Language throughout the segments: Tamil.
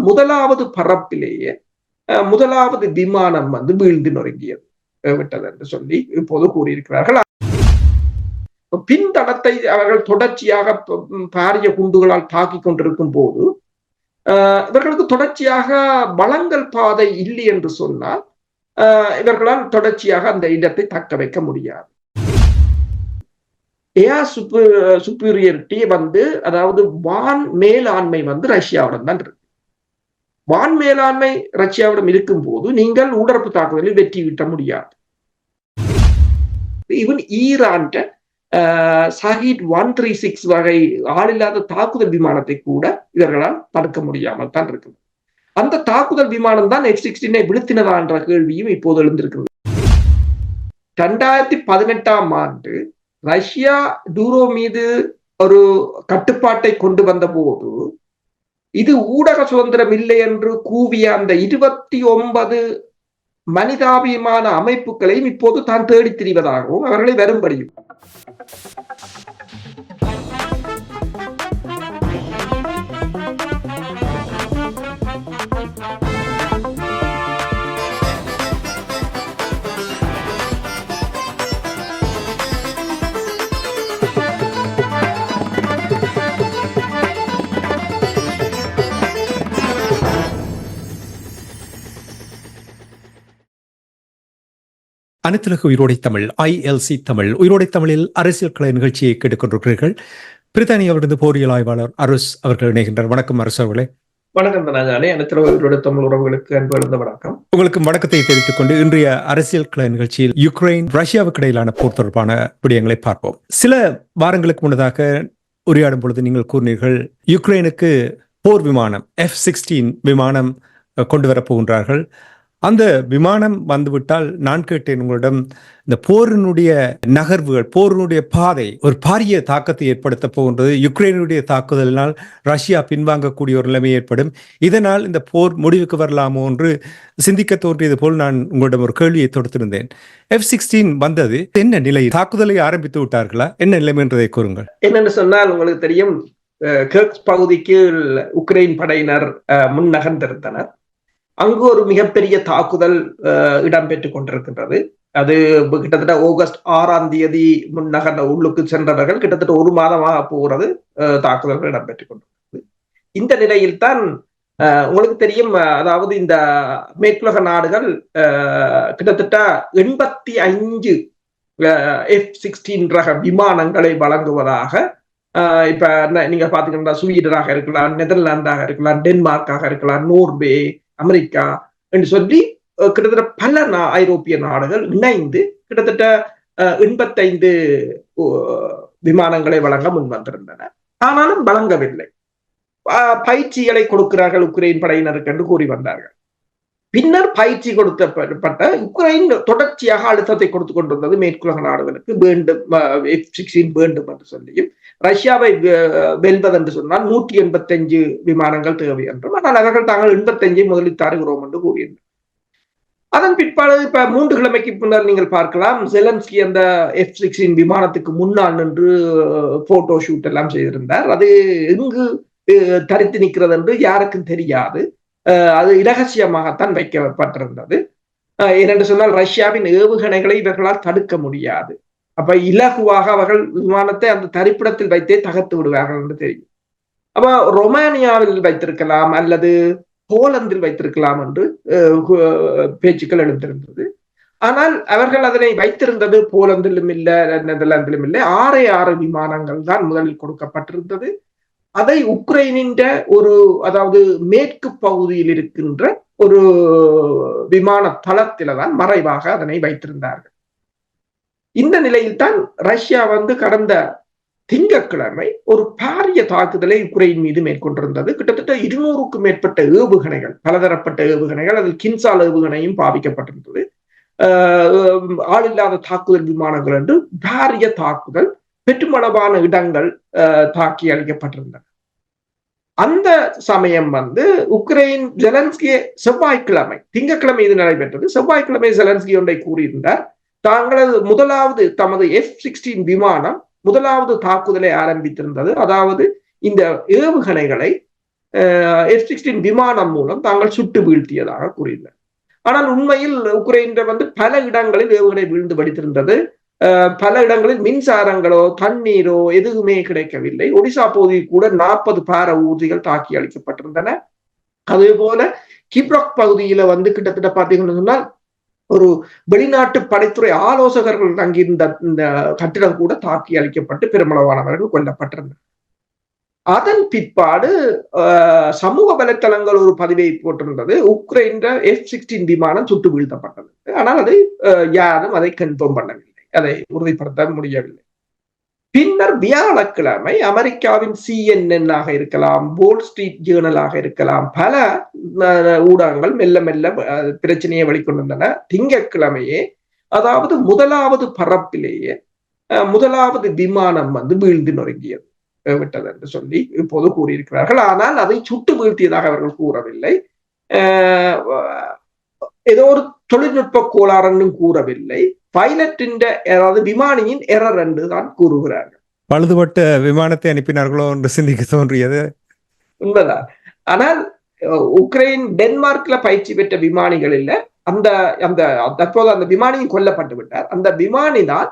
முதலாவது பரப்பிலேயே முதலாவது விமானம் வீழ்ந்து நொறுங்கியது விட்டது என்று சொல்லி இப்போது கூறியிருக்கிறார்கள். பின்தளத்தை அவர்கள் தொடர்ச்சியாக பாரிய குண்டுகளால் தாக்கிக் கொண்டிருக்கும் போது இவர்களுக்கு தொடர்ச்சியாக வளங்கள் பாதை இல்லை என்று சொன்னால் இவர்களால் தொடர்ச்சியாக அந்த இடத்தை தக்க வைக்க முடியாது. ஏர் சுப்பீரியாரிட்டி அதாவது வான் மேலாண்மை ரஷ்யாவுடன் தான் இருக்கு. வான் மேலாண்மை ரஷ்யாவிடம் இருக்கும் போது நீங்கள் ஊடரப்பு தாக்குதலில் வெற்றி ஈட்ட முடியாது. ஈவன் ஈரான் ஷஹீத் 136 வகை ஆளில்லாத தாக்குதல் விமானத்தை கூட இவர்களால் தடுக்க முடியாமல் தான் இருக்கு. அந்த தாக்குதல் விமானம் தான் F-16 வீழ்த்தினதா என்ற கேள்வியும் இப்போது எழுந்திருக்கிறது. 2018 ரஷ்யா டூரோ மீது ஒரு கட்டுப்பாட்டை கொண்டு வந்த போது இது ஊடக சுதந்திரம் இல்லை என்று கூவிய அந்த 29 மனிதாபிமான அமைப்புகளையும் இப்போது தான் தேடித் திரிவதாகவும் அவர்களை வரும்படியும். அனைத்துலக உயிரோடை தமிழ் ILC தமிழ் உயிரோடை தமிழில் அரசியல் கலை நிகழ்ச்சியை கேட்டுக்கொண்டிருக்கிறீர்கள். பிரித்தானியாவிலிருந்து போரியல் ஆய்வாளர் அருஸ் அவர்கள் இணைகின்றார். வணக்கம் அருஸ் அவர்களே. வணக்கம் தனாஜானே. அனைத்துலக உயிரோடை தமிழ் உறவுகளுக்கு அன்பு வணக்கம். உங்களுக்கு வணக்கத்தை தெரிவித்துக் கொண்டு இன்றைய அரசியல் கலை நிகழ்ச்சியில் யுக்ரைன் ரஷ்யாவுக்கு இடையிலான போர் தொடர்பான விடயங்களை பார்ப்போம். சில வாரங்களுக்கு முன்னதாக உரையாடும் பொழுது நீங்கள் கூறினீர்கள் யுக்ரைனுக்கு போர் விமானம் F-16 விமானம் கொண்டு வரப்போகின்றார்கள். அந்த விமானம் வந்துவிட்டால் நான் கேட்டேன் உங்களிடம், இந்த போரினுடைய நகர்வுகள், போரினுடைய பாதை ஒரு பாரிய தாக்கத்தை ஏற்படுத்த போகின்றது. யுக்ரைனுடைய தாக்குதலினால் ரஷ்யா பின்வாங்கக்கூடிய ஒரு நிலைமை ஏற்படும். இதனால் இந்த போர் முடிவுக்கு வரலாமோ என்று சிந்திக்க தோன்றியது போல் நான் உங்களிடம் ஒரு கேள்வியை தொடுத்திருந்தேன். F-16 வந்தது, என்ன நிலை? தாக்குதலை ஆரம்பித்து விட்டார்களா? என்ன நிலைமை என்றதை கூறுங்கள். என்னென்னு சொன்னால் உங்களுக்கு தெரியும், கர்க் பகுதிக்கு உக்ரைன் படையினர் முன்னகர்ந்திருந்தனர். அங்கு ஒரு மிகப்பெரிய தாக்குதல் இடம்பெற்றுக் கொண்டிருக்கின்றது. அது கிட்டத்தட்ட ஆகஸ்ட் 6 முன்னகர் உள்ளுக்கு சென்றவர்கள் கிட்டத்தட்ட ஒரு மாதமாக போகிறது தாக்குதல்கள் இடம்பெற்றுக் கொண்டிருக்கிறது. இந்த நிலையில் தான் உங்களுக்கு தெரியும், அதாவது இந்த மேற்குலக நாடுகள் கிட்டத்தட்ட 85 F-16 ரக விமானங்களை வழங்குவதாக இப்ப நீங்க பாத்தீங்கன்னா ஸ்வீடனாக இருக்கலாம், நெதர்லாந்தாக இருக்கலாம், டென்மார்க்காக இருக்கலாம், நோர்வே, அமெரிக்கா என்று சொல்லி கிட்டத்தட்ட பல ஐரோப்பிய நாடுகள் இணைந்து கிட்டத்தட்ட 85 விமானங்களை வழங்க முன்வந்திருந்தன. ஆனாலும் வழங்கவில்லை. பயிற்சிகளை கொடுக்கிறார்கள் உக்ரைன் படையினருக்கு என்று கூறி வந்தார்கள். பின்னர் பயிற்சி கொடுக்கப்பட்ட உக்ரைன் தொடர்ச்சியாக அழுத்தத்தை கொடுத்து கொண்டிருந்தது மேற்குலக நாடுகளுக்கு வேண்டும், F-16 வேண்டும் என்று சொல்லியும், ரஷ்யாவை வெல்வது என்று சொன்னால் 185 விமானங்கள் தேவை என்றும், ஆனால் அவர்கள் தாங்கள் 85 முதலில் தருகிறோம் என்று கூறியிருந்தார். அதன் பிற்பாடு இப்ப 3 கிழமைக்கு பின்னர் நீங்கள் பார்க்கலாம், ஜெலன்ஸ்கி அந்த F-16 விமானத்துக்கு முன்னால் நின்று போட்டோ ஷூட் எல்லாம் செய்திருந்தார். அது எங்கு தரித்து நிற்கிறது என்று யாருக்கும் தெரியாது. அது இரகசியமாகத்தான் வைக்கப்பட்டிருந்தது. ஏனென்று சொன்னால் ரஷ்யாவின் ஏவுகணைகளை இவர்களால் தடுக்க முடியாது. அப்ப இலகுவாக அவர்கள் விமானத்தை அந்த தரிப்பிடத்தில் வைத்தே தகர்த்து விடுவார்கள் என்று தெரியும். அப்ப ரொமானியாவில் வைத்திருக்கலாம் அல்லது போலந்தில் வைத்திருக்கலாம் என்று பேச்சுக்கள் எழுந்திருந்தது. ஆனால் அவர்கள் அதனை வைத்திருந்தது போலந்திலும் இல்லை, நெதர்லாந்திலும் இல்லை. 6 விமானங்கள் தான் முதலில் கொடுக்கப்பட்டிருந்தது. அதை உக்ரைனின் அதாவது மேற்கு பகுதியில் இருக்கின்ற ஒரு விமான தளத்தில தான் மறைவாக அதனை வைத்திருந்தார்கள். இந்த நிலையில் தான் ரஷ்யா கடந்த திங்கட்கிழமை ஒரு பாரிய தாக்குதலை உக்ரைன் மீது மேற்கொண்டிருந்தது. கிட்டத்தட்ட 200க்கும் மேற்பட்ட ஏவுகணைகள், பலதரப்பட்ட ஏவுகணைகள், அதில் கின்சால் ஏவுகணையும் பாவிக்கப்பட்டிருந்தது. ஆளில்லாத தாக்குதல் விமானங்கள் என்று பாரிய தாக்குதல், பெருமளவான இடங்கள் தாக்கி அளிக்கப்பட்டிருந்தன. அந்த சமயம் உக்ரைன் ஜெலன்ஸ்கி செவ்வாய்க்கிழமை, திங்கட்கிழமை இது நடைபெற்றது. செவ்வாய்க்கிழமை ஜெலன்ஸ்கி ஒன்றை கூறியிருந்தார், தாங்களது முதலாவது தமது F-16 விமானம் முதலாவது தாக்குதலை ஆரம்பித்திருந்தது. அதாவது இந்த ஏவுகணைகளை F-16 விமானம் மூலம் தாங்கள் சுட்டு வீழ்த்தியதாக கூறினர். ஆனால் உண்மையில் உக்ரைன் பல இடங்களில் ஏவுகணை வீழ்ந்து படித்திருந்தது. பல இடங்களில் மின்சாரங்களோ தண்ணீரோ எதுவுமே கிடைக்கவில்லை. ஒடிசா பகுதியில் கூட 40 பார ஊர்திகள் தாக்கி அளிக்கப்பட்டிருந்தன. அதே போல கிப்ராக் பகுதியில கிட்டத்தட்ட பாத்தீங்கன்னு சொன்னால் ஒரு வெளிநாட்டு படைத்துறை ஆலோசகர்கள் தங்கியிருந்த இந்த கட்டிடம் கூட தாக்கி அளிக்கப்பட்டு பெருமளவானவர்கள் கொல்லப்பட்டிருந்தனர். அதன் பிற்பாடு சமூக வலைத்தளங்கள் ஒரு பதிவை போட்டிருந்தது, உக்ரைன் F-16 விமானம் சுட்டு வீழ்த்தப்பட்டது. ஆனால் அதை யாரும் அதை கன்ஃபார்ம் பண்ணவில்லை, அதை உறுதிப்படுத்த முடியவில்லை. பின்னர் வியாழக்கிழமை அமெரிக்காவின் CNN ஆக இருக்கலாம், வால் ஸ்ட்ரீட் ஜேர்னலாக இருக்கலாம், பல ஊடகங்கள் மெல்ல மெல்ல பிரச்சனையை வெளிக்கொண்டிருந்தன. திங்கட்கிழமையே, அதாவது முதலாவது பரப்பிலேயே முதலாவது விமானம் வீழ்ந்து நொறுங்கியது விட்டது என்று சொல்லி இப்போது கூறியிருக்கிறார்கள். ஆனால் அதை சுட்டு வீழ்த்தியதாக அவர்கள் கூறவில்லை. ஏதோ ஒரு தொழில்நுட்ப கோளாறு கூறவில்லை. பைலட்டின் அதாவது விமானியின் எரர் என்று தான் கூறுகிறார்கள். பழுதுபட்ட விமானத்தை அனுப்பினார்களோ என்று சிந்திக்க தோன்றியது உண்மைதான். ஆனால் உக்ரைன் டென்மார்க்ல பயிற்சி பெற்ற விமானிகள் இல்ல, அந்த அந்த தற்போது அந்த விமானியும் கொல்லப்பட்டு விட்டார். அந்த விமானி தான்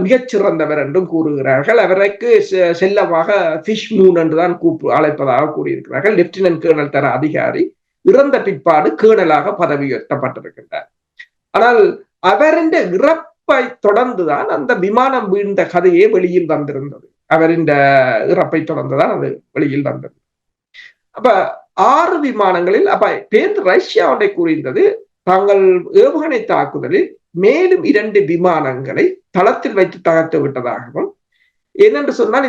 மிகச்சிறந்தவர் என்றும் கூறுகிறார்கள். அவருக்கு செல்லமாக ஃபிஷ் மூன் என்றுதான் அழைப்பதாக கூறியிருக்கிறார்கள். லெப்டினன்ட் கேர்னல் தர அதிகாரி இறந்த பிற்பாடு கேர்னலாக பதவி உயர்த்தப்பட்டிருக்கின்றார். ஆனால் அவரின் இறப்பை தொடர்ந்துதான் அந்த விமானம் வீழ்ந்த கதையே வெளியில் வந்திருந்தது. அவரின் இறப்பை தொடர்ந்துதான் அது வெளியில் வந்தது. அப்ப 6 விமானங்களில் ரஷ்யா ஒன்றை கூறியிருந்தது, தாங்கள் ஏவுகணை தாக்குதலில் மேலும் 2 விமானங்களை தளத்தில் வைத்து தகர்த்து விட்டதாகவும், ஏனென்று சொன்னால்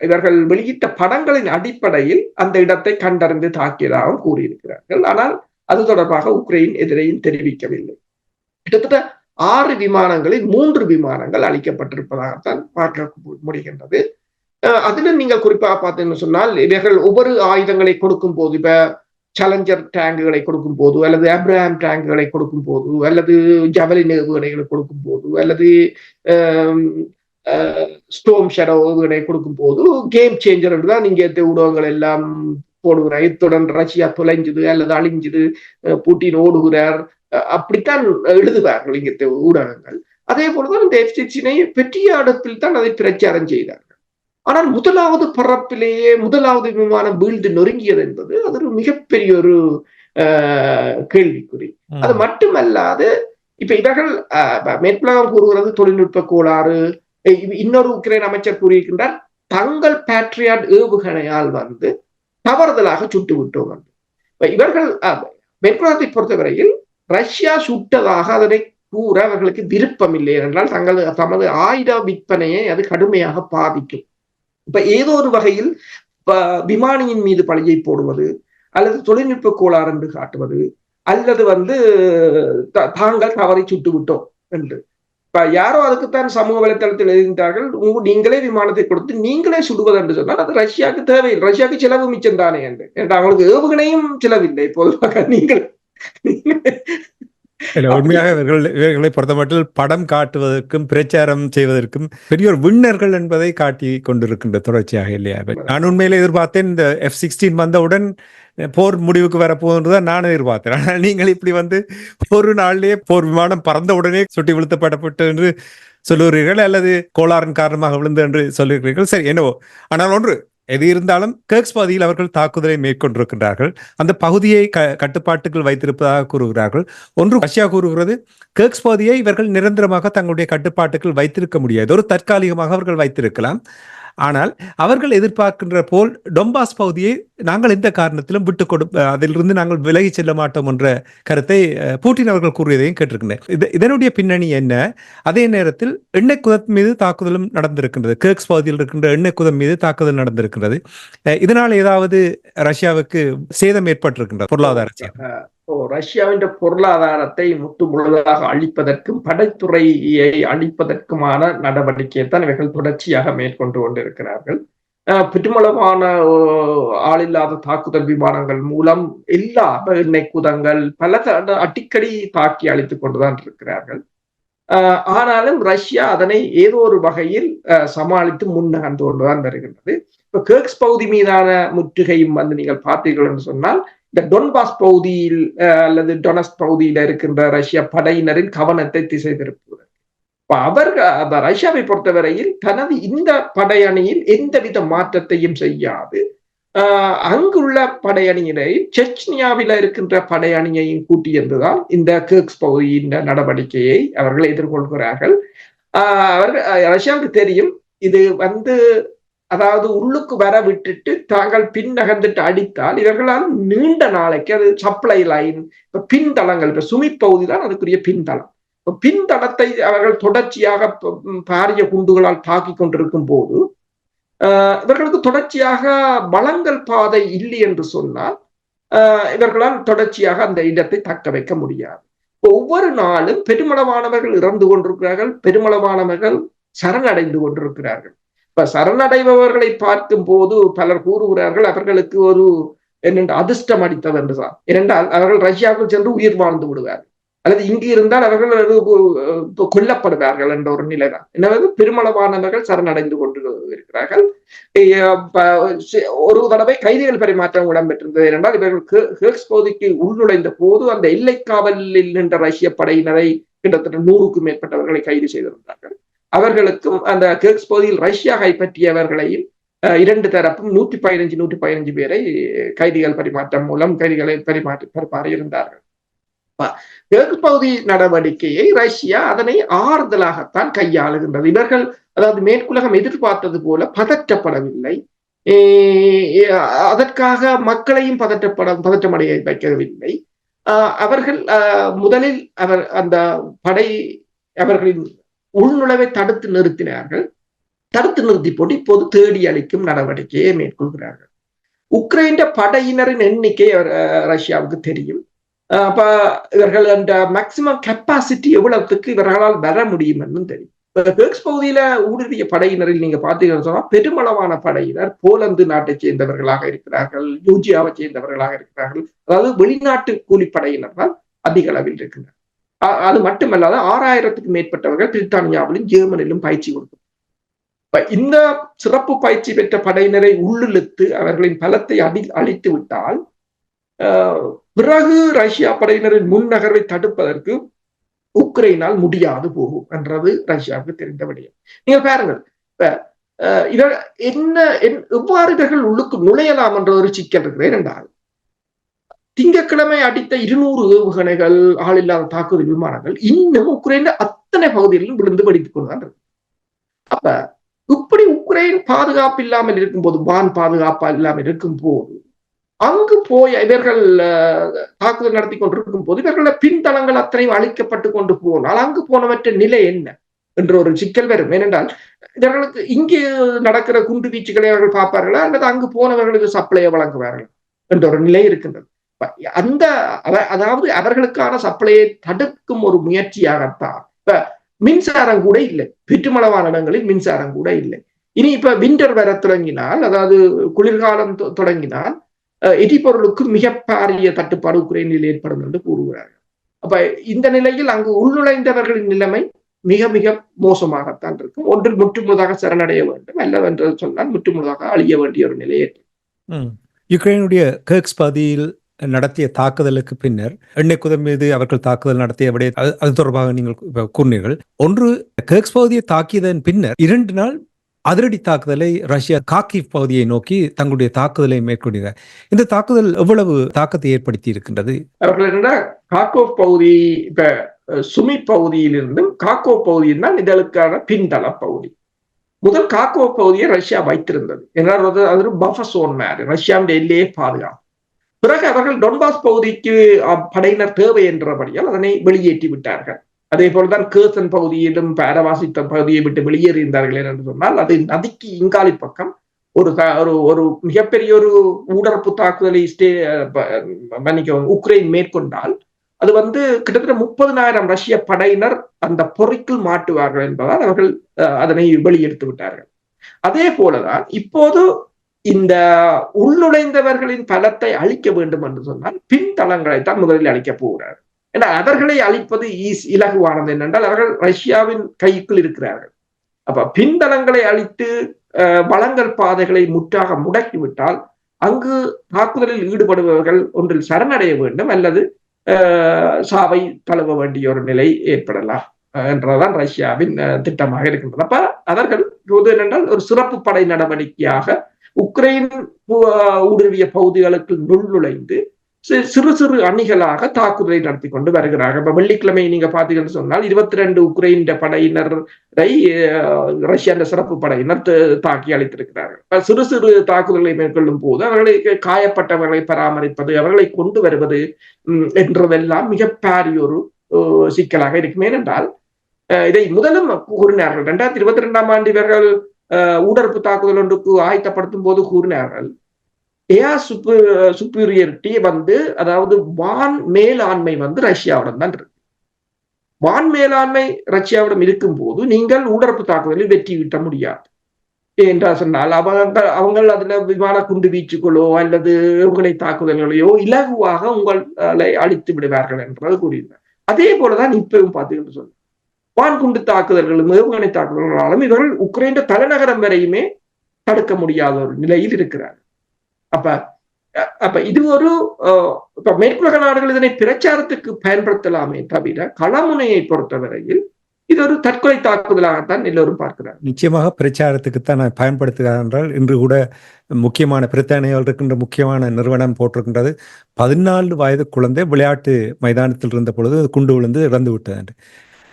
இவர்கள் வெளியிட்ட படங்களின் அடிப்படையில் அந்த இடத்தை கண்டறிந்து தாக்கியதாகவும் கூறியிருக்கிறார்கள். ஆனால் அது தொடர்பாக உக்ரைன் எதிரையும் தெரிவிக்கவில்லை. கிட்டத்தட்ட 6 விமானங்களில் 3 விமானங்கள் அளிக்கப்பட்டிருப்பதாகத்தான் பார்க்க முடிகின்றது. அதுல நீங்கள் குறிப்பாக பார்த்தீங்கன்னு சொன்னால், இவர்கள் ஒவ்வொரு ஆயுதங்களை கொடுக்கும் போது, இப்ப சேலஞ்சர் டேங்குகளை கொடுக்கும் போது, அல்லது அப்ரஹாம் டேங்குகளை கொடுக்கும் போது, அல்லது ஜவலின் ஏவுகணைகளை கொடுக்கும் போது, அல்லது ஸ்டோம் ஷேடோ ஏவுகணை கொடுக்கும் போது கேம் சேஞ்சர் என்றுதான் நீங்க ஊடகங்கள் எல்லாம் போடுகிறார். இத்துடன் ரஷ்யா தொலைஞ்சுது அல்லது அழிஞ்சுது, புட்டின் ஓடுகிறார், அப்படித்தான் எழுதுவார்கள் இங்க ஊடகங்கள். அதே போலதான் இந்த F-16 பெரிய இடத்தில் தான் அதை பிரச்சாரம் செய்தார்கள். ஆனால் முதலாவது பரப்பிலேயே முதலாவது விமானம் வீழ்ந்து நொறுங்கியது என்பது அது ஒரு மிகப்பெரிய ஒரு கேள்விக்குறி. அது மட்டுமல்லாது, இப்ப இவர்கள் மேற்குலகம் கூறுகிறது தொழில்நுட்ப கோளாறு. இன்னொரு உக்ரைன் அமைச்சர் கூறியிருக்கின்றார், தங்கள் பேட்ரியாட் ஏவுகணையால் தவறுதலாக சுட்டு விட்டோம் என்று. இவர்கள் மேற்குலகத்தை பொறுத்தவரையில் ரஷ்யா சுட்டதாக அதனை கூற அவர்களுக்கு விருப்பம் இல்லை என்றால் தமது ஆயுத விற்பனையை அது கடுமையாக பாதிக்கும். இப்ப ஏதோ ஒரு வகையில் விமானியின் மீது பழியை போடுவது, அல்லது தொழில்நுட்ப கோளாறு என்று காட்டுவது, அல்லது தாங்கள் தவறை சுட்டு விட்டோம் என்று. இப்ப யாரோ அதுக்குத்தான் சமூக வலைத்தளத்தில் எழுதினார்கள், நீங்களே விமானத்தை கொடுத்து நீங்களே சுடுவது என்று சொன்னால் அது ரஷ்யாவுக்கு தேவையில்லை, ரஷ்யாவுக்கு செலவு மிச்சம் தானே என்று. அவங்களுக்கு ஏவுகணையும் செலவில்லை. பொதுவாக நீங்கள் உண்மையாக இவர்களை பொறுத்தமட்டில் படம் காட்டுவதற்கும் பிரச்சாரம் செய்வதற்கும் பெரிய ஒரு விண்ணர்கள் என்பதை காட்டி கொண்டிருக்கின்ற தொடர்ச்சியாக இல்லையா? நான் உண்மையில எதிர்பார்த்தேன் இந்த F-16 வந்தவுடன் போர் முடிவுக்கு வரப்போகுதுதான் நான் எதிர்பார்த்தேன். ஆனால் நீங்கள் இப்படி ஒரு நாளிலேயே போர் விமானம் பறந்த உடனே சுட்டி வீழ்த்தப்படப்பட்டு என்று சொல்லுகிறீர்கள், அல்லது கோளாறின் காரணமாக விழுந்து என்று சொல்லுகிறீர்கள். சரி, என்னவோ. ஆனால் ஒன்று எது இருந்தாலும் கர்க்ஸ் பகுதியில் அவர்கள் தாக்குதலை மேற்கொண்டிருக்கின்றார்கள். அந்த பகுதியை கட்டுப்பாட்டுக்குள் வைத்திருப்பதாக கூறுகிறார்கள். ஒன்று ரஷ்யா கூறுகிறது, கர்க்ஸ் பகுதியை இவர்கள் நிரந்தரமாக தங்களுடைய கட்டுப்பாட்டுக்குள் வைத்திருக்க முடியாது, ஒரு தற்காலிகமாக அவர்கள் வைத்திருக்கலாம். ஆனால் அவர்கள் எதிர்பார்க்கின்ற போல் டொம்பாஸ் பகுதியை நாங்கள் எந்த காரணத்திலும் அதிலிருந்து நாங்கள் விலகி செல்ல மாட்டோம் என்ற கருத்தை பூட்டின் அவர்கள் கூறியதையும் கேட்டிருக்கின்றனர். இதனுடைய பின்னணி என்ன? அதே நேரத்தில் எண்ணெய் குதம் மீது தாக்குதலும் நடந்திருக்கின்றது. கர்க்ஸ் பகுதியில் இருக்கின்ற எண்ணெய் குதம் மீது தாக்குதல் நடந்திருக்கின்றது. இதனால் ஏதாவது ரஷ்யாவுக்கு சேதம் ஏற்பட்டிருக்கின்றது, பொருளாதார சேதம்? ரஷ்யாவின் பொருளாதாரத்தை முற்று முழுதாக அழிப்பதற்கும் படைத்துறையை அழிப்பதற்குமான நடவடிக்கையை தான் இவர்கள் தொடர்ச்சியாக மேற்கொண்டு கொண்டிருக்கிறார்கள். பெருமளவான ஆளில்லாத தாக்குதல் விமானங்கள் மூலம் எல்லா எண்ணெய் குதங்கள் பல அடிக்கடி தாக்கி அழித்துக் கொண்டுதான் இருக்கிறார்கள். ஆனாலும் ரஷ்யா அதனை ஏதோ ஒரு வகையில் சமாளித்து முன்னகர்ந்து கொண்டுதான் வருகின்றது. இப்ப கேர்க்ஸ் பகுதி மீதான முற்றுகையும் நீங்கள் பார்த்தீர்கள் என்று சொன்னால் இந்த டொன்பாஸ் பகுதியில் அல்லது டொனஸ்க் பகுதியில் இருக்கின்ற ரஷ்ய படையினரின் கவனத்தை திசை திருப்புவது. அவர்கள் ரஷ்யாவை பொறுத்தவரையில் தனது இந்த படையணியில் எந்தவித மாற்றத்தையும் செய்யாது அங்குள்ள படையணியினை செச்னியாவில் இருக்கின்ற படையணியையும் கூட்டி என்றுதான் இந்த கேர்க்ஸ் பகுதியின் நடவடிக்கையை அவர்கள் எதிர்கொள்கிறார்கள். ரஷ்யாவுக்கு தெரியும் இது அதாவது உள்ளுக்கு வர விட்டுட்டு தாங்கள் பின் நகர்ந்துட்டு அடித்தால் இவர்களால் நீண்ட நாளைக்கு அது சப்ளை லைன் இப்ப பின்தளங்கள் இப்ப சுமித் பகுதி தான் அதுக்குரிய பின்தளம். பின்தளத்தை அவர்கள் தொடர்ச்சியாக பாரிய குண்டுகளால் தாக்கி கொண்டிருக்கும் போது இவர்களுக்கு தொடர்ச்சியாக வளங்கள் பாதை இல்லை என்று சொன்னால் இவர்களால் தொடர்ச்சியாக அந்த இடத்தை தக்க வைக்க முடியாது. ஒவ்வொரு நாளும் பெருமளவானவர்கள் இறந்து கொண்டிருக்கிறார்கள், பெருமளவானவர்கள் சரணடைந்து கொண்டிருக்கிறார்கள். இப்ப சரணடைபவர்களை பார்க்கும் போது பலர் கூறுகிறார்கள் அவர்களுக்கு ஒரு அதிர்ஷ்டம் அடித்தது என்றுதான். ஏனென்றால் அவர்கள் ரஷ்யாவுக்கு சென்று உயிர் வாழ்ந்து விடுவார்கள் அல்லது இங்கு இருந்தால் அவர்கள் கொல்லப்படுவார்கள் என்ற ஒரு நிலைதான். எனவே பெருமளவானவர்கள் சரணடைந்து கொண்டு இருக்கிறார்கள். ஒரு தடவை கைதிகள் பரிமாற்றம் இடம்பெற்றிருந்தது. ஏனென்றால் இவர்கள் கேர்க்ஸ் பகுதிக்கு உள்நுழைந்த போது அந்த எல்லை காவலில் நின்ற ரஷ்ய படையினரை கிட்டத்தட்ட 100க்கும் மேற்பட்டவர்களை கைது செய்திருந்தார்கள். அவர்களுக்கும் அந்த கேர்க்ஸ் பகுதியில் ரஷ்யா கைப்பற்றியவர்களையும் 2 தரப்பும் 115 பேரை கைதிகள் பரிமாற்றம் மூலம் கைதிகளை பரிமாறி இருந்தார்கள். கேர்க்ஸ் பகுதி நடவடிக்கையை ரஷ்யா அதனை ஆறுதலாகத்தான் கையாளுகின்றது. இவர்கள் அதாவது மேற்குலகம் எதிர்பார்த்தது போல பதற்றப்படவில்லை, அதற்காக மக்களையும் பதற்றமடைய வைக்கவில்லை. அவர்கள் முதலில் அந்த படை அவர்களின் உள்நுழைவை தடுத்து நிறுத்தினார்கள். தடுத்து நிறுத்தி போட்டு இப்போது தேடி அளிக்கும் நடவடிக்கையை மேற்கொள்கிறார்கள். உக்ரைன் படையினரின் எண்ணிக்கை ரஷ்யாவுக்கு தெரியும். அப்ப இவர்கள் அந்த மேக்சிமம் கெப்பாசிட்டி எவ்வளவுக்கு இவர்களால் வர முடியும் என்று தெரியும். கேர்க்ஸ் பகுதியில ஊடுருவிய படையினரில் நீங்க பாத்தீங்கன்னு சொன்னா பெருமளவான படையினர் போலந்து நாட்டை சேர்ந்தவர்களாக இருக்கிறார்கள், ஜூர்ஜியாவை சேர்ந்தவர்களாக இருக்கிறார்கள். அதாவது வெளிநாட்டு கூலிப்படையினர் தான் அதிக அளவில் இருக்கின்றனர். அது மட்டுமல்லாத 6000க்கும் மேற்பட்டவர்கள் பிரித்தானியாவிலும் ஜெர்மனிலும் பயிற்சி கொடுக்கும். இந்த சிறப்பு பயிற்சி பெற்ற படையினரை உள்ளிழுத்து அவர்களின் பலத்தை அழித்து விட்டால் பிறகு ரஷ்யா படையினரின் முன்னகர்வை தடுப்பதற்கு உக்ரைனால் முடியாது போகும் என்றது ரஷ்யாவுக்கு தெரிந்த விடயம். நீங்க பாருங்கள், எவ்வாறு இவர்கள் உள்ளுக்கு நுழையலாம் என்ற ஒரு சிக்கல் இருக்கிறேன் என்றால் திங்கட்கிழமை அடித்த 200 ஏவுகணைகள் ஆளில்லாத தாக்குதல் விமானங்கள் இன்னும் உக்ரைன் அத்தனை பகுதிகளிலும் விழுந்து வெடித்துக் கொண்டுதான் இருக்கு. அப்ப இப்படி உக்ரைன் பாதுகாப்பு இல்லாமல் இருக்கும் போது, வான் பாதுகாப்பா இல்லாமல் இருக்கும் போது அங்கு போய் இவர்கள் தாக்குதல் நடத்தி கொண்டிருக்கும் போது இவர்கள பின்தளங்கள் அத்தனையும் அழிக்கப்பட்டு கொண்டு போனால் அங்கு போனவற்ற நிலை என்ன என்ற ஒரு சிக்கல் வரும். ஏனென்றால் இவர்களுக்கு இங்கே நடக்கிற குண்டு வீச்சுகளை அவர்கள் பார்ப்பார்களா அல்லது அங்கு போனவர்களுக்கு சப்ளையை வழங்குவார்கள் என்ற ஒரு நிலை இருக்கின்றது. அதாவது அவர்களுக்கான சப்ளையை தடுக்கும் ஒரு முயற்சியாகத்தான் இப்ப மின்சாரம் கூட இல்லை, பெற்றுமளவான இடங்களில் மின்சாரம் கூட இல்லை. இனி இப்ப விண்டர் வர தொடங்கினால், அதாவது குளிர்காலம் தொடங்கினால் எரிபொருளுக்கு மிக பாரிய தட்டுப்பாடு உக்ரைனில் ஏற்படும் என்று கூறுகிறார்கள். அப்ப இந்த நிலையில் அங்கு உள்நுழைந்தவர்களின் நிலைமை மிக மிக மோசமாகத்தான் இருக்கும். ஒன்றில் முற்றுமுழுதாக சரணடைய வேண்டும், அல்லவென்று சொன்னால் முற்றுமுழுதாக அழிய வேண்டிய ஒரு நிலை ஏற்படும். யுக்ரைனுடைய கேர்க்ஸ் பகுதியில் நடத்திய தாக்குதலுக்கு பின்னர் எண்ணெய் குதம் மீது அவர்கள் தாக்குதல் நடத்திய விட அது தொடர்பாக நீங்கள் கூறினீர்கள். ஒன்று, கேர்க்ஸ் பகுதியை தாக்கியதன் பின்னர் 2 நாள் அதிரடி தாக்குதலை ரஷ்யா கார்கிவ் பகுதியை நோக்கி தங்களுடைய தாக்குதலை மேற்கொண்டனர். இந்த தாக்குதல் எவ்வளவு தாக்கத்தை ஏற்படுத்தி இருக்கின்றது? அவர்கள் கார்கிவ் பகுதி இப்ப சுமி பகுதியிலிருந்தும் கார்கிவ் பகுதியில் தான் இதற்கான பின்தள பகுதி. முதல் கார்கிவ் பகுதியை ரஷ்யா வைத்திருந்தது. என்றால் அது ஒரு பஃபர் சோன் மாதிரி ரஷ்யாவுடைய எல்லையே பாதுகாப்பு. பிறகு அவர்கள் டொன்பாஸ் பகுதிக்கு படையினர் தேவை என்றபடியால் அதனை வெளியேற்றி விட்டார்கள். அதே போலதான் கேர்சன் பகுதியிலும் பாரவாசித்த பகுதியை விட்டு வெளியேறியிருந்தார்கள் என்று சொன்னால் அது நதிக்கு இங்காலி பக்கம் ஒரு மிகப்பெரிய ஒரு ஊடரப்பு தாக்குதலை உக்ரைன் மேற்கொண்டால் அது கிட்டத்தட்ட 30,000 ரஷ்ய படையினர் அந்த பொறிக்குள் மாட்டுவார்கள் என்பதால் அவர்கள் அதனை வெளியெடுத்து விட்டார்கள். அதே போலதான் இப்போது இந்த உள்நுழைந்தவர்களின் பலத்தை அழிக்க வேண்டும் என்று சொன்னால் பின்தளங்களைத்தான் முதலில் அழிக்கப் போகிறார்கள். ஏன்னா அவர்களை அழிப்பது இலகுவானது. என்னென்றால் அவர்கள் ரஷ்யாவின் கைக்குள் இருக்கிறார்கள். அப்ப பின்தளங்களை அழித்து வளங்கள் பாதைகளை முற்றாக முடக்கிவிட்டால் அங்கு தாக்குதலில் ஈடுபடுபவர்கள் ஒன்றில் சரணடைய வேண்டும் அல்லது சாவை தழுவ வேண்டிய ஒரு நிலை ஏற்படலாம் என்றதான் ரஷ்யாவின் திட்டமாக இருக்கின்றது. அப்ப அவர்கள் என்னென்றால் ஒரு சிறப்பு படை நடவடிக்கையாக உக்ரைன் ஊடுருவிய பகுதிகளுக்கு நுழைந்து சிறு சிறு அணிகளாக தாக்குதலை நடத்தி கொண்டு வருகிறார்கள். இப்ப வெள்ளிக்கிழமை நீங்க பாத்தீங்கன்னு சொன்னால் 22 உக்ரைன் படையினரை ரஷ்யா சிறப்பு படையினர் தாக்கி அளித்திருக்கிறார்கள். சிறு சிறு தாக்குதல்களை மேற்கொள்ளும் போது அவர்களை காயப்பட்டவர்களை பராமரிப்பது, அவர்களை கொண்டு வருவது என்றதெல்லாம் மிக பாரிய ஒரு சிக்கலாக இருக்கும். ஏனென்றால் இதை முதலும் கூறினார்கள். 2022 ஆண்டு இவர்கள் ஊடறுப்பு தாக்குதல் ஒன்றுக்கு ஆயத்தப்படுத்தும் போது கூறினார்கள், ஏர் சுப்பீரியரிட்டி அதாவது வான் மேலாண்மை ரஷ்யாவிடம் தான் இருக்கு. வான் மேலாண்மை ரஷ்யாவிடம் இருக்கும் போது நீங்கள் ஊடறுப்பு தாக்குதலில் வெற்றி ஈட்ட முடியாது என்றா சொன்னால் அவங்க அதுல விமான குண்டு வீச்சுகளோ அல்லது ஏவுகணை தாக்குதல்களையோ இலகுவாக உங்களை அழித்து விடுவார்கள் என்றது கூறியிருந்தார். அதே போலதான் இப்பவும் பார்த்தீங்கன்னு சொன்ன வான்குண்டு தாக்குதல்களும் ஏவுகணை தாக்குதல்களாலும் இவர்கள் உக்ரைன் தலைநகரம் வரையுமே தடுக்க முடியாத ஒரு நிலையில் இருக்கிறார். அப்ப இது ஒரு மேற்குலக நாடுகள் இதனை பிரச்சாரத்துக்கு பயன்படுத்தலாமே தவிர களமுனையை பொறுத்தவரையில் இது ஒரு தற்கொலை தாக்குதலாகத்தான் எல்லோரும் பார்க்கிறார். நிச்சயமாக பிரச்சாரத்துக்குத்தான் பயன்படுத்துகிறார் என்றால் இன்று கூட முக்கியமான பிரித்தானியாவில் இருக்கின்ற முக்கியமான நிறுவனம் போட்டிருக்கின்றது, 14 வயது குழந்தை விளையாட்டு மைதானத்தில் இருந்த பொழுது குண்டு விழுந்து இறந்து விட்டது.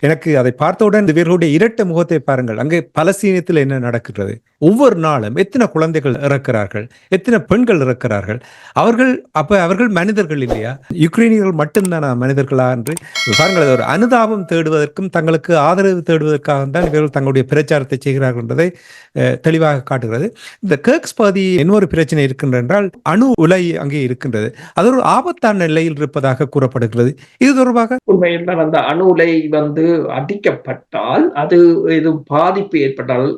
எனக்கு அதை பார்த்தவுடன் இவர்களுடைய இரட்டை முகத்தை பாருங்கள். அங்கே பலஸ்தீனத்தில் என்ன நடக்கிறது? ஒவ்வொரு நாளும் எத்தனை குழந்தைகள் இறக்கிறார்கள், எத்தனை பெண்கள் இறக்கிறார்கள். அவர்கள் மனிதர்கள் இல்லையா? யுக்ரைனியர்கள் மட்டும்தானா மனிதர்களா என்று பாருங்கள். ஒரு அனுதாபம் தேடுவதற்கும் தங்களுக்கு ஆதரவு தேடுவதற்காக தான் இவர்கள் தங்களுடைய பிரச்சாரத்தை செய்கிறார்கள் என்பதை தெளிவாக காட்டுகிறது. இந்த கர்க்ஸ் பகுதி இன்னொரு பிரச்சனை இருக்கின்ற என்றால் அணு உலை அங்கே இருக்கின்றது. அது ஒரு ஆபத்தான நிலையில் இருப்பதாக கூறப்படுகிறது. இது தொடர்பாக உண்மையில் அந்த அணு உலை அடிக்கப்பட்டால் அது பாதிப்பு ஏற்பட்டால்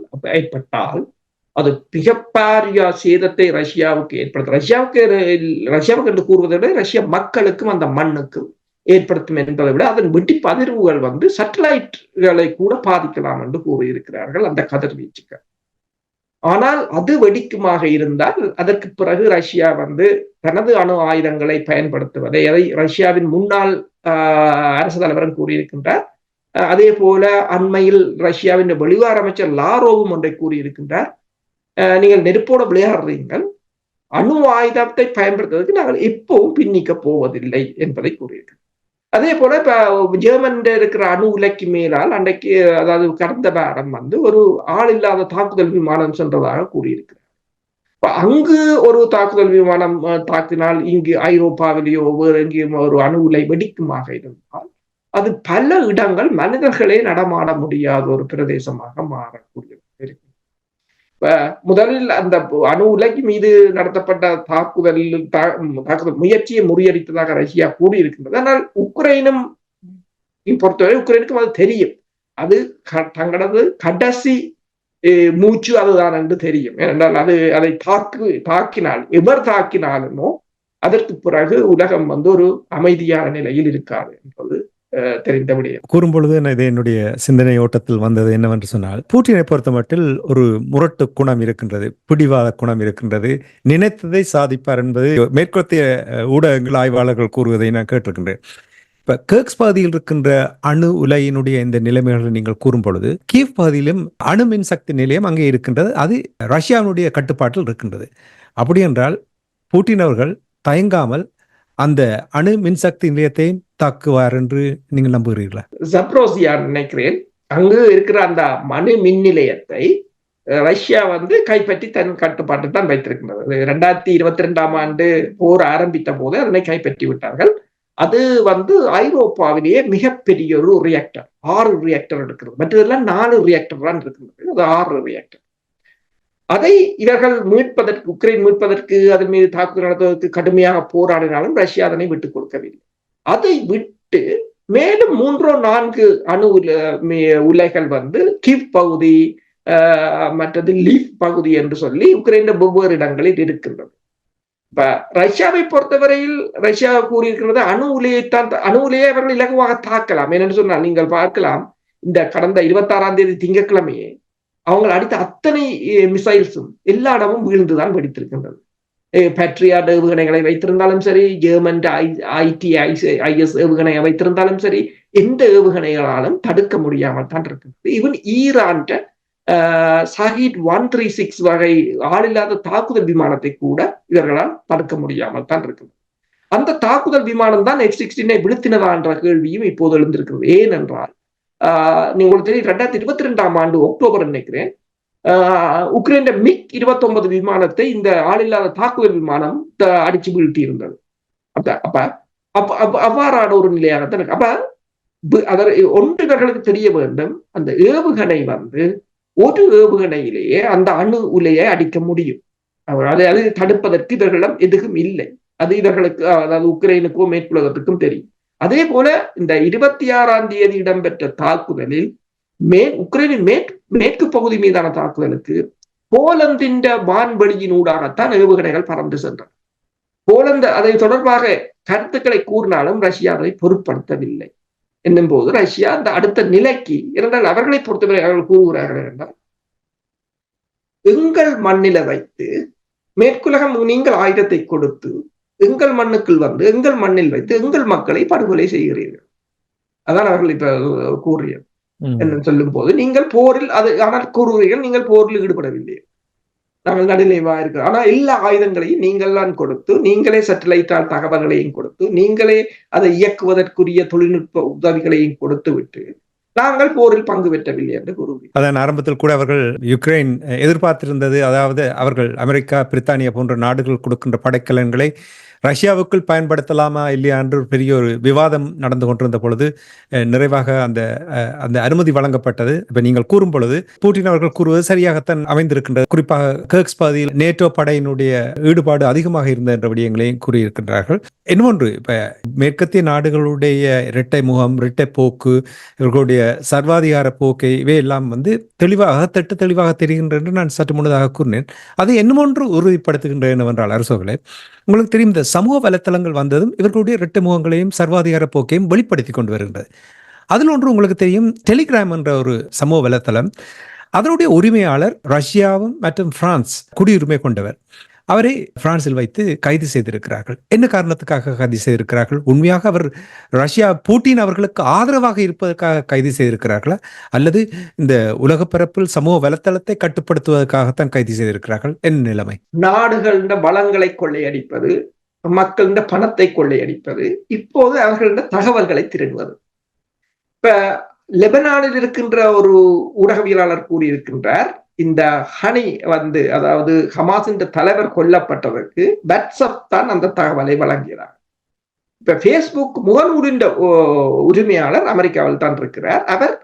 அது மிகப்பெரிய சேதத்தை ரஷ்யாவுக்கு ஏற்படுத்தும். ரஷ்யாவுக்கு என்று கூறுவதை விட ரஷ்ய மக்களுக்கும் அந்த மண்ணுக்கும் ஏற்படுத்தும் என்பதை விட அதன் வெடிப்பு அதிர்வுகள் சேட்டலைட்களை கூட பாதிக்கலாம் என்று கூறியிருக்கிறார்கள் அந்த கதிர்வீச்சுகள். ஆனால் அது வெடிக்குமாக இருந்தால் அதற்கு பிறகு ரஷ்யா தனது அணு ஆயுதங்களை பயன்படுத்துவதை ரஷ்யாவின் முன்னாள் அரசு தலைவரும் கூறியிருக்கின்றார். அதே போல அண்மையில் ரஷ்யாவின் வெளிவார அமைச்சர் லாரோவும் ஒன்றை கூறியிருக்கின்றார், நீங்கள் நெருப்போட விளையாடுறீங்கள், அணு ஆயுதத்தை பயன்படுத்துவதற்கு நாங்கள் எப்பவும் பின்னிக்க போவதில்லை என்பதை கூறியிருக்கிறார். அதே போல இப்ப ஜெர்மன் இருக்கிற அணு உலைக்கு மேலால் அன்றைக்கு அதாவது கடந்த வாரம் ஒரு ஆள் இல்லாத தாக்குதல் விமானம் சென்றதாக கூறியிருக்கிறார். இப்ப அங்கு ஒரு தாக்குதல் விமானம் தாக்கினால் இங்கு ஐரோப்பாவிலேயோ வேறு எங்கேயும் ஒரு அணு உலை வெடிக்குமாக இருந்தால் அது பல இடங்கள் மனிதர்களே நடமாட முடியாத ஒரு பிரதேசமாக மாறக்கூடியது இருக்கு. முதலில் அந்த அணு உலைக்கு மீது நடத்தப்பட்ட தாக்குதல் முயற்சியை முறியடித்ததாக ரஷ்யா கூறியிருக்கின்றது. ஆனால் உக்ரைனும் பொறுத்தவரை உக்ரைனுக்கும் அது தெரியும், அது தங்களது கடைசி மூச்சு அதுதான் என்று தெரியும். ஏனென்றால் அதை தாக்கினால் எவர் தாக்கினாலுமோ அதற்கு பிறகு உலகம் ஒரு அமைதியான நிலையில் இருக்காது என்பது தெரிந்த விடயம். கூறும் பொழுது என்னுடைய சிந்தனை ஓட்டத்தில் வந்தது என்னவென்று சொன்னால், பூட்டினை பொறுத்த மட்டில் ஒரு முரட்டு குணம் இருக்கின்றது, பிடிவாத குணம் இருக்கின்றது, நினைத்ததை சாதிப்பார் என்பது மேற்கத்திய ஊடகங்கள் ஆய்வாளர்கள் கூறுவதை நான் கேட்டிருக்கின்றேன். இப்ப கர்க்ஸ் பகுதியில் இருக்கின்ற அணு உலையினுடைய இந்த நிலைமைகளை நீங்கள் கூறும் பொழுது கீவ் பகுதியிலும் அணு மின்சக்தி நிலையம் அங்கே இருக்கின்றது, அது ரஷ்யாவினுடைய கட்டுப்பாட்டில் இருக்கின்றது. அப்படி என்றால் பூட்டின் அவர்கள் தயங்காமல் அந்த அணு மின்சக்தி நிலையத்தையும் தாக்குவார் என்று நீங்கள் நம்புகிறீர்களா? ஜப்ரோசியா நினைக்கிறேன், அங்கு இருக்கிற அந்த அணு மின் நிலையத்தை ரஷ்யா கைப்பற்றி தன் கட்டுப்பாட்டு தான் வைத்திருக்கின்றது. 2022 ஆண்டு போர் ஆரம்பித்த போது அதனை கைப்பற்றி விட்டார்கள். அது ஐரோப்பாவிலேயே மிகப்பெரிய ஒரு ரியாக்டர், 6 ரியாக்டர் இருக்கிறது, மற்றதெல்லாம் 4 ரியாக்டர் தான் இருக்கின்றது, அது 6 ரியாக்டர். அதை இவர்கள் உக்ரைன் மீட்பதற்கு அதன் மீது தாக்குதல் நடத்துவதற்கு கடுமையாக போராடினாலும் ரஷ்யா அதனை விட்டுக் கொடுக்கவில்லை. அதை விட்டு மேலும் 3-4 அணு உலைகள் கிவ் பகுதி, மற்றது லீவ் பகுதி என்று சொல்லி உக்ரைன் வெவ்வேறு இடங்களில் இருக்கின்றது. இப்ப ரஷ்யாவை பொறுத்தவரையில் ரஷ்யா கூறியிருக்கிறது அணு உலையை அவர்கள் இலகுவாக தாக்கலாம். ஏனென்று சொன்னால் நீங்கள் பார்க்கலாம், இந்த கடந்த 26ஆம் தேதி திங்கட்கிழமையே அவங்க அடித்த அத்தனை மிசைல்ஸும் எல்லா இடமும் வீழ்ந்துதான் வெடித்திருக்கின்றது. பேட்ரியாட் ஏவுகணைகளை வைத்திருந்தாலும் சரி, ஜெர்மன் IS ஏவுகணையை வைத்திருந்தாலும் சரி, எந்த ஏவுகணைகளாலும் தடுக்க முடியாமல் தான் இருக்கின்றது. ஈவன் ஈரான் ஷஹீத் 136 வகை ஆளில்லாத தாக்குதல் விமானத்தை கூட இவர்களால் தடுக்க முடியாமல் தான் இருக்கின்றது. அந்த தாக்குதல் விமானம் தான் F-16 வீழ்த்தினதா என்ற கேள்வியும் இப்போது எழுந்திருக்கிறது. ஏனென்றால் உங்களுக்கு தெரியும், 2022 ஆண்டு அக்டோபர் நினைக்கிறேன், உக்ரைன் மிக் 29 விமானத்தை இந்த ஆளில்லாத தாக்குதல் விமானம் அடிச்சு வீழ்த்தி இருந்தது. அவ்வாறான ஒரு நிலையாகத்தான் இருக்கு. ஒன்றினர்களுக்கு தெரிய வேண்டும், அந்த ஏவுகணை ஒரு ஏவுகணையிலேயே அந்த அணு உலையை அடிக்க முடியும். அதை தடுப்பதற்கு இவர்களிடம் எதுவும் இல்லை. அது இவர்களுக்கு, அதாவது உக்ரைனுக்கோ மேற்குலகத்துக்கும் தெரியும். அதே போல இந்த 26ஆம் தேதி இடம்பெற்ற தாக்குதலில் உக்ரைனின் மேற்கு பகுதி மீதான தாக்குதலுக்கு போலந்தின் வான்வெளியின் ஊடாகத்தான் ஏவுகணைகள் பறந்து சென்றன. போலந்து அதை தொடர்பாக கருத்துக்களை கூறினாலும் ரஷ்யா அதை பொருட்படுத்தவில்லை. என்னும் போது ரஷ்யா அந்த அடுத்த நிலைக்கு இரண்டால் அவர்களை பொறுத்தவரை அவர்கள் கூறுகிறார்கள் என்றால், எங்கள் மண்ணில வைத்து மேற்குலகம் நீங்கள் ஆயுதத்தை கொடுத்து எங்கள் மண்ணுக்குள் எங்கள் மண்ணில் வைத்து எங்கள் மக்களை படுகொலை செய்கிறீர்கள். அதான் அவர்கள் இப்ப கூறியது. என்று சொல்லும் போது, நீங்கள் போரில் ஆனால் கூறுகிறீர்கள், நீங்கள் போரில் ஈடுபடவில்லை, நாங்கள் நடுநிலைவா இருக்கிறோம். ஆனா எல்லா ஆயுதங்களையும் நீங்கள் தான் கொடுத்து, நீங்களே சேட்டலைட்டால் தகவல்களையும் கொடுத்து, நீங்களே அதை இயக்குவதற்குரிய தொழில்நுட்ப உதவிகளையும் கொடுத்து விட்டு நாங்கள் போரில் பங்கு பெற்றவில்லை என்று கூறுகிறேன். அதன் ஆரம்பத்தில் கூட அவர்கள் யுக்ரைன் எதிர்பார்த்திருந்தது, அதாவது அவர்கள் அமெரிக்கா, பிரித்தானியா போன்ற நாடுகள் கொடுக்கின்ற படைக்கலன்களை ரஷ்யாவுக்குள் பயன்படுத்தலாமா இல்லையா என்று ஒரு பெரிய ஒரு விவாதம் நடந்து கொண்டிருந்த பொழுது நிறைவாக அந்த அனுமதி வழங்கப்பட்டது. இப்ப நீங்கள் கூறும் பொழுது பூட்டின் அவர்கள் கூறுவது சரியாகத்தான் அமைந்திருக்கின்றது. குறிப்பாக கர்க்ஸ் பகுதியில் நேட்டோ படையினுடைய ஈடுபாடு அதிகமாக இருந்த என்ற விடயங்களையும் கூறியிருக்கின்றார்கள். இன்னொன்று, இப்ப மேற்கத்திய நாடுகளுடைய இரட்டை முகம், இரட்டை போக்கு, இவர்களுடைய சர்வாதிகார போக்கை இவையெல்லாம் தெளிவாக தெரிகின்றன என்று நான் சற்று முன்னதாக கூறினேன். அதை இன்னுமொன்று உறுதிப்படுத்துகின்றன என்னவென்றால், அரசோகளே, உங்களுக்கு தெரியும், இந்த சமூக வலைத்தளங்கள் வந்ததும் இவர்களுடைய இரட்டை முகங்களையும் சர்வாதிகார போக்கையும் வெளிப்படுத்தி கொண்டு வருகின்றது. அதில் ஒன்று உங்களுக்கு தெரியும், டெலிகிராம் என்ற ஒரு சமூக வலைத்தளம், அதனுடைய உரிமையாளர் ரஷ்யாவும் மற்றும் பிரான்ஸ் குடியுரிமை கொண்டவர். அவரை பிரான்சில் வைத்து கைது செய்திருக்கிறார்கள். என்ன காரணத்துக்காக கைது செய்திருக்கிறார்கள்? உண்மையாக அவர் ரஷ்யா பூட்டின் அவர்களுக்கு ஆதரவாக இருப்பதற்காக கைது செய்திருக்கிறார்களா, அல்லது இந்த உலக பரப்பில் சமூக வலைத்தளத்தை கட்டுப்படுத்துவதற்காகத்தான் கைது செய்திருக்கிறார்கள்? என்ன நிலைமை? நாடுகளின் வளங்களை கொள்ளையடிப்பது, மக்களின் பணத்தை கொள்ளையடிப்பது, இப்போது அவர்களின் தகவல்களை திருடுவது. இப்ப லெபனானில் இருக்கின்ற ஒரு ஊடகவியலாளர் கூறியிருக்கின்றார், இந்த ஹனி அதாவது ஹமாஸின் தலைவர் கொல்லப்பட்டதற்கு வாட்ஸ்அப் தான் அந்த தகவலை வழங்கினார். இப்ப பேஸ்புக் முகநூலின் உரிமையாளர் அமெரிக்காவில் தான் இருக்கிறார். அவர்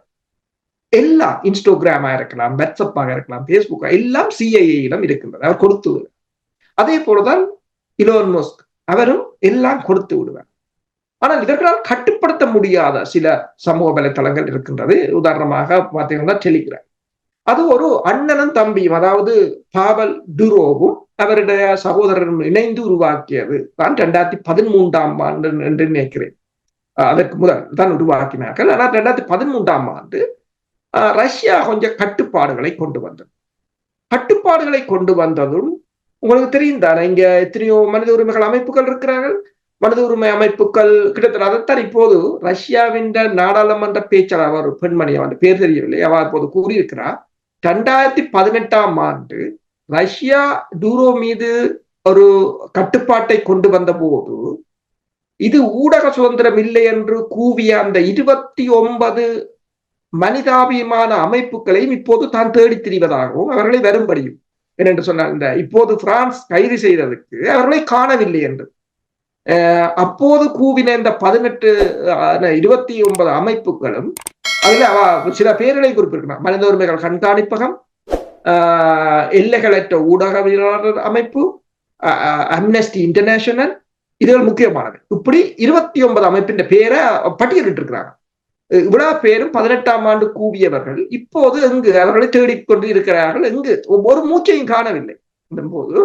எல்லாம் இன்ஸ்டாகிராமா இருக்கலாம், வாட்ஸ்அப்பாக இருக்கலாம், பேஸ்புக் எல்லாம் CIA-இடம் இருக்கின்றது, அவர் கொடுத்து விடுவார். அதே போலதான் இலோன் மஸ்க், அவரும் எல்லாம் கொடுத்து விடுவார். ஆனால் இவர்களால் கட்டுப்படுத்த முடியாத சில சமூக வலைத்தளங்கள் இருக்கின்றது. உதாரணமாக பார்த்தீங்கன்னா டெலிகிராம். அது ஒரு அண்ணனும் தம்பியும், அதாவது பாவல் டுரோவும் அவருடைய சகோதரரும் இணைந்து உருவாக்கியது தான் 2013ஆம் ஆண்டு என்று நினைக்கிறேன். அதற்கு முதல் தான் உருவாக்கினார்கள். ஆனால் 2013ஆம் ஆண்டு ரஷ்யா கொஞ்சம் கட்டுப்பாடுகளை கொண்டு வந்தது. கட்டுப்பாடுகளை கொண்டு வந்ததும் உங்களுக்கு தெரியும் தானே, இங்க எத்தனையோ மனித உரிமைகள் அமைப்புகள் இருக்கிறார்கள். மனித உரிமை அமைப்புகள் கிட்டத்தட்ட அதைத்தான் இப்போது ரஷ்யாவின் நாடாளுமன்ற பேச்சாளர், ஒரு பெண்மணி, அவன் பேர் தெரியவில்லை, அவர் இப்போது கூறியிருக்கிறார், 2018ஆம் ஆண்டு ரஷ்யா டூரோ மீது ஒரு கட்டுப்பாட்டை கொண்டு வந்த போது இது ஊடக சுதந்திரம் இல்லை என்று கூவிய அந்த 29 மனிதாபிமான அமைப்புகளையும் இப்போது தான் தேடி திரிவதாகவும் அவர்களை வரும்படியும் என்று சொன்னார். இந்த இப்போது பிரான்ஸ் கைது செய்ததற்கு அவர்களை காணவில்லை என்று அப்போது கூவின இந்த 29 அமைப்புகளும், அதுல சில பேர்களை குறிப்பிட்டிருக்கிறார். மனித உரிமைகள் கண்காணிப்பகம், எல்லைகளற்ற ஊடகவியலாளர் அமைப்பு, அம்னஸ்டி இன்டர்நேஷனல், இதுகள் முக்கியமானது. இப்படி 29 அமைப்பின் பேரை பட்டியலிட்டு இருக்கிறாங்க. இவ்வளவு பேரும் 18ஆம் ஆண்டு கூவியவர்கள் இப்போது எங்கு அவர்களை தேடிக்கொண்டு இருக்கிறார்கள், எங்கு ஒரு மூச்சையும் காணவில்லை. போது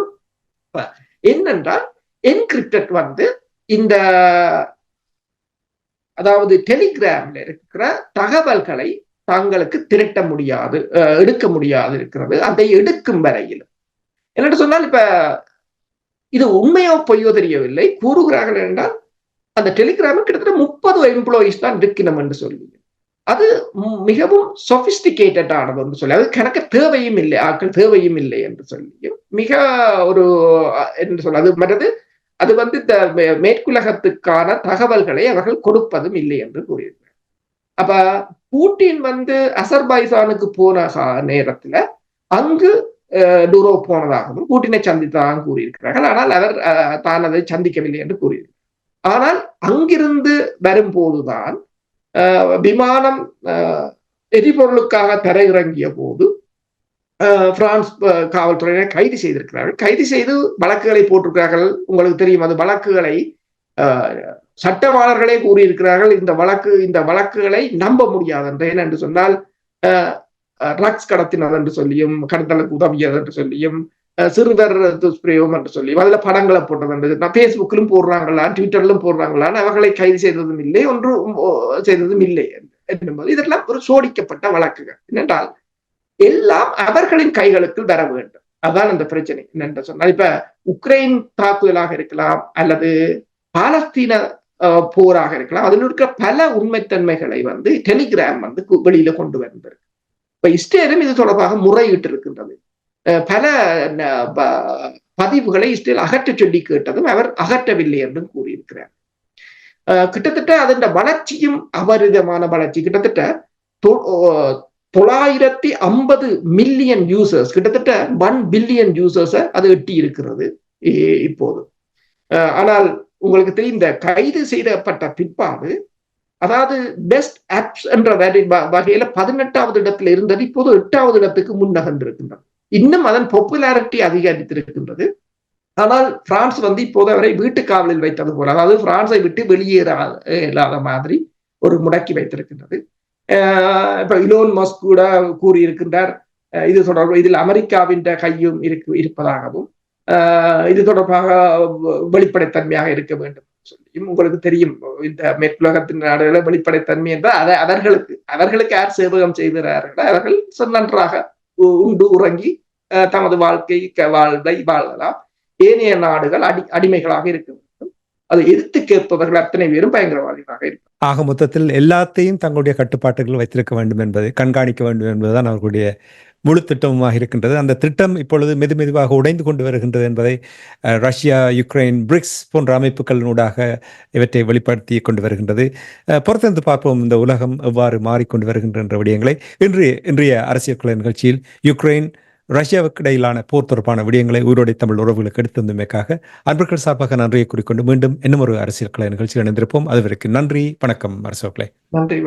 என்னென்றால் என்கிரிப்டட் இந்த அதாவது டெலிகிராம்ல இருக்கிற தகவல்களை தங்களுக்கு திரட்ட முடியாது, எடுக்க முடியாது இருக்கிறது. அதை எடுக்கும் வரையில் என்னென்று சொன்னால், இப்ப இது உண்மையோ பொய்யோ தெரியவில்லை, கூறுகிறார்கள் என்றால் அந்த டெலிகிராமில் கிட்டத்தட்ட 30 எம்ப்ளாயிஸ் தான் இருக்கணும் என்று சொல்லி, அது மிகவும் சொபிஸ்டிகேட்டட் ஆனது என்று சொல்லி, அது கணக்கு தேவையும் இல்லை, ஆட்கள் தேவையும் இல்லை என்று சொல்லி மிக ஒரு என்று சொல்ல, அது மற்றது அது இந்த மேற்குலகத்துக்கான தகவல்களை அவர்கள் கொடுப்பதும் இல்லை என்று கூறியிருக்கிறார். அப்ப பூட்டின் அசர்பைசானுக்கு போன நேரத்துல அங்கு டூரோ போனதாகவும் பூட்டினை சந்தித்ததாகவும் கூறியிருக்கிறார்கள். ஆனால் அவர் தான் அதை சந்திக்கவில்லை என்று கூறியிருக்கிறார். ஆனால் அங்கிருந்து வரும்போதுதான் விமானம் எரிபொருளுக்காக தரையிறங்கிய போது பிரான்ஸ் காவல்துறையினை கைது செய்திருக்கிறார்கள். கைது செய்து வழக்குகளை போட்டிருக்கிறார்கள். உங்களுக்கு தெரியும், அது வழக்குகளை சட்டவாளர்களே கூறியிருக்கிறார்கள், இந்த வழக்குகளை நம்ப முடியாது என்று சொன்னால் ட்ரக்ஸ் கடத்தினர் என்று சொல்லியும், கடத்தலுக்கு உதவியது என்று சொல்லியும், சிறுவர் துஷ்பிரயோகம் என்று சொல்லி அதுல படங்களை போட்டது என்று பேஸ்புக்கிலும் போடுறாங்களா, ட்விட்டர்லும் போடுறாங்களான்னு அவர்களை கைது செய்ததும் இல்லை, ஒன்றும் செய்ததும் இல்லை என்பது இதெல்லாம் ஒரு சோடிக்கப்பட்ட வழக்குகள். என்னென்றால் எல்லாம் அவர்களின் கைகளுக்கு வர வேண்டும். அதான் அந்த பிரச்சனை. என்னென்று சொன்னால், இப்ப உக்ரைன் தாக்குதலாக இருக்கலாம் அல்லது பாலஸ்தீன போராக இருக்கலாம், அதில் இருக்கிற பல உண்மைத்தன்மைகளை டெலிகிராம் வெளியில கொண்டு வந்தது. இப்ப இஸ்ரேலும் இது தொடர்பாக முறையிட்டு இருக்கின்றது. பல பதிவுகளை இஸ்ரேல் அகற்ற சொல்லி கேட்டதும் அவர் அகற்றவில்லை என்றும் கூறியிருக்கிறார். கிட்டத்தட்ட அதன் வளர்ச்சியும் அபரிதமான வளர்ச்சி. கிட்டத்தட்ட 950 மில்லியன் யூசர்ஸ், கிட்டத்தட்ட 1 பில்லியன் யூசர்ஸ் அது எட்டி இருக்கிறது இப்போது. ஆனால் உங்களுக்கு தெரியும், இந்த கைது செய்யப்பட்ட பிற்பாடு, அதாவது பெஸ்ட் ஆப்ஸ் என்ற வகையில 18வது இடத்துல இருந்தது இப்போது 8வது இடத்துக்கு முன்னகர்ந்திருக்கின்றது. இன்னும் அதன் பாப்புலாரிட்டி அதிகரித்திருக்கின்றது. ஆனால் பிரான்ஸ் இப்போது அவரை வீட்டு காவலில் வைத்தது போல, அதாவது பிரான்ஸை விட்டு வெளியேற இல்லாத மாதிரி ஒரு முடக்கி வைத்திருக்கின்றது. இப்ப இலோன் மஸ்க் கூட கூறியிருக்கின்றார், இது தொடர்பு இதில் அமெரிக்காவின் கையும் இருப்பதாகவும், இது தொடர்பாக வெளிப்படைத்தன்மையாக இருக்க வேண்டும் சொல்லியும். உங்களுக்கு தெரியும், இந்த மேற்குலகத்தின் நாடுகளில் வெளிப்படைத்தன்மை என்றால் அவர்களுக்கு யார் சேவகம் செய்கிறார்கள், அவர்கள் நன்றாக உண்டு உறங்கி தமது வாழ்வை வாழலாம். ஏனைய நாடுகள் அடிமைகளாக இருக்க வேண்டும். அதை எதிர்த்து கேட்பவர்கள் அத்தனை பேரும் பயங்கரவாதிகளாக இருக்கும். ஆக மொத்தத்தில் எல்லாத்தையும் தங்களுடைய கட்டுப்பாட்டுகள் வைத்திருக்க வேண்டும் என்பதை கண்காணிக்க வேண்டும் என்பதுதான் அவர்களுடைய முழு திட்டமாக இருக்கின்றது. அந்த திட்டம் இப்பொழுது மெதுவாக உடைந்து கொண்டு வருகின்றது என்பதை ரஷ்யா, யுக்ரைன், பிரிக்ஸ் போன்ற அமைப்புகளினூடாக இவற்றை வெளிப்படுத்தி கொண்டு வருகின்றது. பொறுத்திருந்து பார்ப்போம் இந்த உலகம் எவ்வாறு மாறிக்கொண்டு வருகின்ற விடயங்களை. இன்றைய அரசியல் கலை நிகழ்ச்சியில் யுக்ரைன், ரஷ்யாவுக்கு இடையிலான போர் தொடர்பான விடயங்களை உயிரோடை தமிழ் உறவுகளுக்கு எடுத்து வந்தமைக்காக அன்பர்கள் சார்பாக நன்றியை கூறிக்கொண்டு மீண்டும் இன்னும் ஒரு அரசியல் கலை நிகழ்ச்சியில் இணைந்திருப்போம். அதுவரைக்கும் நன்றி, வணக்கம் அரசோக்களே. நன்றி.